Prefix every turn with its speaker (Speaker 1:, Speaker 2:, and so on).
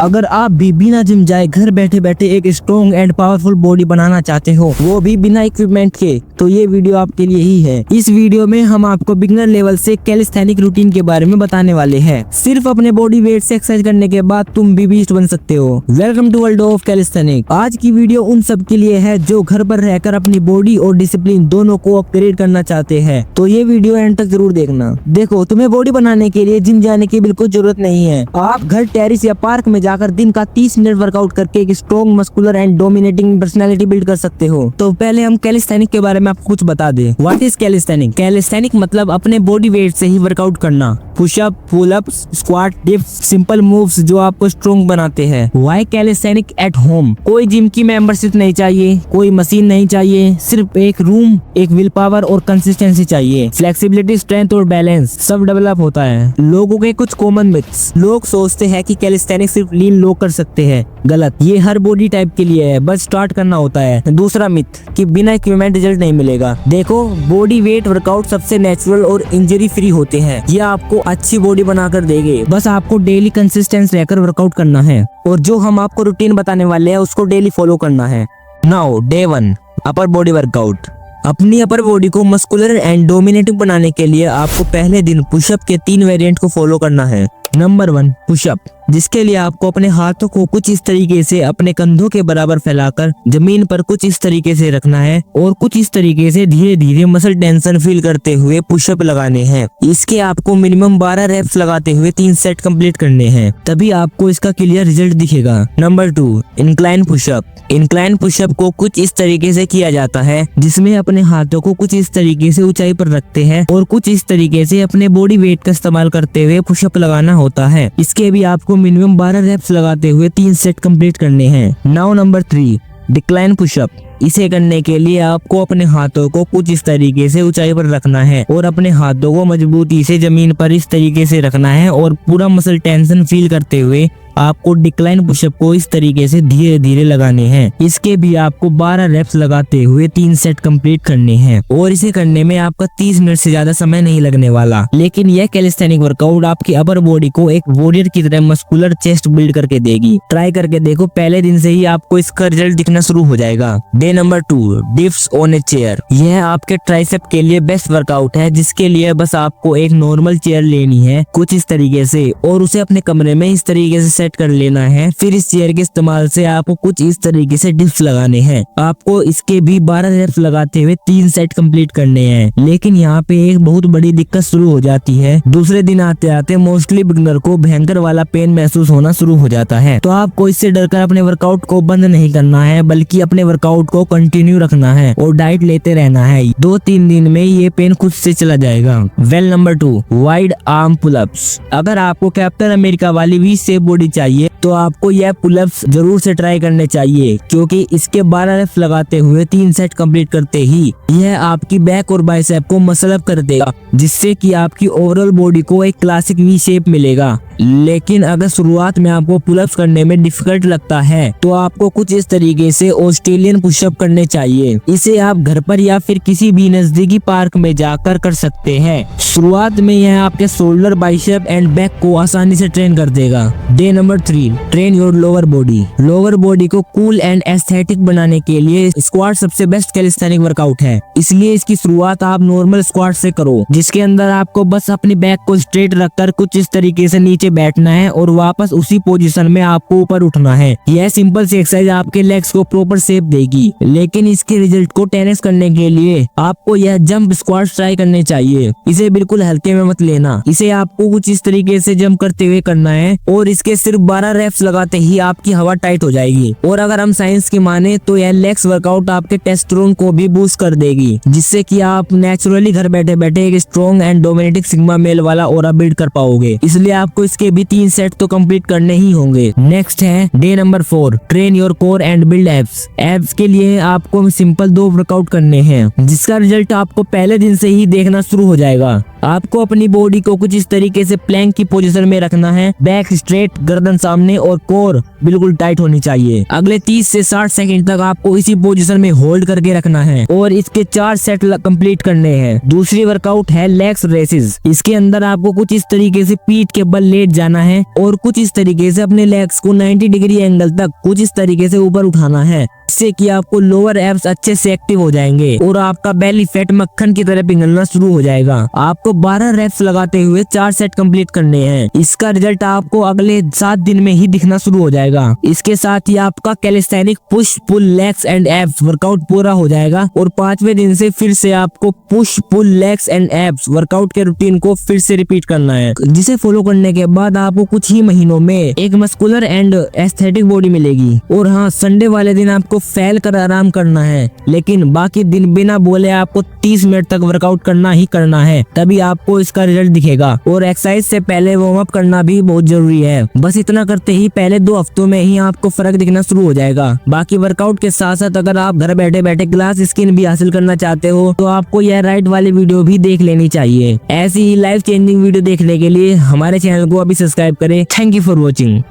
Speaker 1: अगर आप भी बिना जिम जाए घर बैठे बैठे एक स्ट्रॉन्ग एंड पावरफुल बॉडी बनाना चाहते हो, वो भी बिना इक्विपमेंट के, तो ये वीडियो आपके लिए ही है। इस वीडियो में हम आपको बिगिनर लेवल से कैलिस्थेनिक रूटीन के बारे में बताने वाले हैं। सिर्फ अपने बॉडी वेट से एक्सरसाइज करने के बाद तुम भी बीस्ट बन सकते हो। Welcome to world of calisthenic. आज की वीडियो उन सब के लिए है जो घर पर रहकर अपनी बॉडी और डिसिप्लिन दोनों को अपग्रेड करना चाहते हैं। तो ये वीडियो एंड तक जरूर देखना। देखो, तुम्हें बॉडी बनाने के लिए जिम जाने की बिल्कुल जरूरत नहीं है। आप घर, टेरिस या पार्क में जाकर दिन का 30 मिनट वर्कआउट करके एक strong, muscular and dominating personality build कर सकते हो। तो पहले हम कैलिस्थेनिक के बारे में आपको कुछ बता दें। What is calisthenic? कैलिस्थेनिक मतलब अपने बॉडी वेट से ही वर्कआउट करना। Pushup, pull up, squat, dips, simple moves जो आपको स्ट्रॉन्ग बनाते हैं। Why calisthenic at home? कोई जिम की मेंबरशिप नहीं चाहिए, कोई मशीन नहीं चाहिए, सिर्फ एक रूम, एक विल पावर और कंसिस्टेंसी चाहिए। फ्लेक्सिबिलिटी, स्ट्रेंथ और बैलेंस सब डेवलप होता है। लोगों के कुछ कॉमन मिथ्स। लोग सोचते हैं कि कैलिस्थेनिक सिर्फ लीन लोग कर सकते हैं। गलत, ये हर बॉडी टाइप के लिए है, बस स्टार्ट करना होता है। दूसरा मिथ कि बिना इक्विपमेंट रिजल्ट नहीं मिलेगा। देखो, बॉडी वेट वर्कआउट सबसे नेचुरल और इंजरी फ्री होते हैं। ये आपको अच्छी बॉडी बनाकर देंगे। बस आपको डेली कंसिस्टेंस रहकर वर्कआउट करना है और जो हम आपको रूटीन बताने वाले हैं उसको डेली फॉलो करना है। Now day 1, upper body workout. अपनी अपर बॉडी को मस्कुलर एंड डोमिनेटिंग बनाने के लिए आपको पहले दिन पुशअप के 3 वेरिएंट को फॉलो करना है। नंबर 1, पुशअप, जिसके लिए आपको अपने हाथों को कुछ इस तरीके से अपने कंधों के बराबर फैलाकर जमीन पर कुछ इस तरीके से रखना है और कुछ इस तरीके से धीरे धीरे मसल टेंशन फील करते हुए पुशअप लगाने हैं। इसके आपको मिनिमम 12 रेप्स लगाते हुए 3 सेट कंप्लीट करने हैं, तभी आपको इसका क्लियर रिजल्ट दिखेगा। Number 2, incline pushup. Incline pushup को कुछ इस तरीके से किया जाता है, जिसमें अपने हाथों को कुछ इस तरीके से ऊंचाई पर रखते हैं और कुछ इस तरीके से अपने बॉडी वेट का इस्तेमाल करते हुए पुशअप लगाना होता है। इसके भी आपको मिनिमम 12 रेप्स लगाते हुए 3 सेट कंप्लीट करने हैं। Now number 3, decline pushup. इसे करने के लिए आपको अपने हाथों को कुछ इस तरीके से ऊंचाई पर रखना है और अपने हाथों को मजबूती से जमीन पर इस तरीके से रखना है और पूरा मसल टेंशन फील करते हुए आपको डिक्लाइन पुशअप को इस तरीके से धीरे धीरे लगाने हैं। इसके भी आपको 12 रेप्स लगाते हुए 3 सेट कंप्लीट करने हैं और इसे करने में आपका 30 मिनट से ज्यादा समय नहीं लगने वाला। लेकिन यह कैलिस्थेनिक वर्कआउट आपकी अपर बॉडी को एक वॉरियर की तरह मस्कुलर चेस्ट बिल्ड करके देगी। ट्राई करके देखो, पहले दिन से ही आपको इसका रिजल्ट दिखना शुरू हो जाएगा। Day number 2, dips on a chair. यह आपके ट्राइसेप के लिए बेस्ट वर्कआउट है, जिसके लिए बस आपको एक नॉर्मल चेयर लेनी है कुछ इस तरीके से और उसे अपने कमरे में इस तरीके से सेट कर लेना है। फिर इस चेयर के इस्तेमाल से आपको कुछ इस तरीके से डिप्स लगाने हैं। आपको इसके भी 12 रेप्स लगाते हुए 3 सेट कंप्लीट करने हैं। लेकिन यहाँ पे एक बहुत बड़ी दिक्कत शुरू हो जाती है। दूसरे दिन आते आते मोस्टली बिगिनर को भयंकर वाला पेन महसूस होना शुरू हो जाता है। तो आपको इससे डरकर अपने वर्कआउट को बंद नहीं करना है, बल्कि अपने वर्कआउट को कंटिन्यू रखना है और डाइट लेते रहना है। 2-3 दिन में ये पेन खुद से चला जाएगा। Well number 2, wide arm pullups. अगर आपको कैप्टन अमेरिका वाली वी शेप बॉडी चाहिए तो आपको यह पुलअप्स जरूर से ट्राई करने चाहिए, क्योंकि इसके 12 रेप्स लगाते हुए 3 सेट कंप्लीट करते ही यह आपकी बैक और बाइसेप को मसल अप कर देगा, जिससे कि आपकी ओवरऑल बॉडी को एक क्लासिक वी शेप मिलेगा। लेकिन अगर शुरुआत में आपको पुलअप्स करने में डिफिकल्ट लगता है तो आपको कुछ इस तरीके से ऑस्ट्रेलियन पुशअप करने चाहिए। इसे आप घर पर या फिर किसी भी नजदीकी पार्क में जाकर कर सकते हैं। शुरुआत में यह आपके शोल्डर, बाइसेप एंड बैक को आसानी से ट्रेन कर देगा। Day number 3, train your lower body. Lower body को कूल एंड एस्थेटिक बनाने के लिए स्क्वाट सबसे बेस्ट कैलिस्थेनिक वर्कआउट है। इसलिए इसकी शुरुआत आप नॉर्मल स्क्वाट से करो, जिसके अंदर आपको बस अपनी बैक को स्ट्रेट रखकर कुछ इस तरीके से नीचे बैठना है और वापस उसी पोजीशन में आपको ऊपर उठना है। यह सिंपल सी एक्सरसाइज आपके लेग्स को प्रॉपर शेप देगी। लेकिन इसके रिजल्ट को 10x करने के लिए आपको यह जंप स्क्वाट ट्राई करने चाहिए। इसे बिल्कुल हल्के में मत लेना। इसे आपको कुछ इस तरीके से जंप करते हुए करना है और इसके सिर्फ 12 रेप्स लगाते ही आपकी हवा टाइट हो जाएगी। और अगर हम साइंस की माने तो यह लेग्स वर्कआउट आपके टेस्टोस्टेरोन को भी बूस्ट कर देगी, जिससे कि आप नेचुरली घर बैठे बैठे एक strong and dominating sigma male वाला ऑरा बिल्ड कर पाओगे। इसलिए आपको के भी 3 सेट तो कंप्लीट करने ही होंगे। नेक्स्ट है day number 4, train your core and build abs. Abs के लिए आपको सिंपल 2 वर्कआउट करने हैं, जिसका रिजल्ट आपको पहले दिन से ही देखना शुरू हो जाएगा। आपको अपनी बॉडी को कुछ इस तरीके से प्लैंक की पोजीशन में रखना है। बैक स्ट्रेट, गर्दन सामने और कोर बिल्कुल टाइट होनी चाहिए। अगले 30 से 60 सेकंड तक आपको इसी पोजीशन में होल्ड करके रखना है और इसके 4 सेट कंप्लीट करने हैं। दूसरी वर्कआउट है लेग्स रेसेस। इसके अंदर आपको कुछ इस तरीके से पीठ के बल लेट जाना है और कुछ इस तरीके से अपने लेग्स को 90 डिग्री एंगल तक कुछ इस तरीके से ऊपर उठाना है, इससे कि आपको लोअर एब्स अच्छे से एक्टिव हो जाएंगे और आपका बेली फैट मक्खन की तरह पिघलना शुरू हो जाएगा। आपको 12 रेप्स लगाते हुए 4 सेट कंप्लीट करने हैं। इसका रिजल्ट आपको अगले 7 दिन में ही दिखना शुरू हो जाएगा। इसके साथ ही आपका calisthenic push pull legs and abs workout पूरा हो जाएगा और 5वें दिन से फिर से आपको push pull legs and abs workout के रूटीन को फिर से रिपीट करना है, जिसे फॉलो करने के बाद आपको कुछ ही महीनों में एक मस्कुलर एंड एस्थेटिक बॉडी मिलेगी। और हाँ, संडे वाले दिन आपको फैल कर आराम करना है, लेकिन बाकी दिन बिना बोले आपको 30 मिनट तक वर्कआउट करना ही करना है, तभी आपको इसका रिजल्ट दिखेगा। और एक्सरसाइज से पहले वार्म अप करना भी बहुत जरूरी है। बस इतना करते ही पहले 2 हफ्तों में ही आपको फर्क दिखना शुरू हो जाएगा। बाकी वर्कआउट के साथ साथ अगर आप घर बैठे बैठे ग्लास स्किन भी हासिल करना चाहते हो तो आपको यह राइट वाली वीडियो भी देख लेनी चाहिए। ऐसी ही लाइफ चेंजिंग वीडियो देखने के लिए हमारे चैनल को अभी सब्सक्राइब करें। Thank you for watching.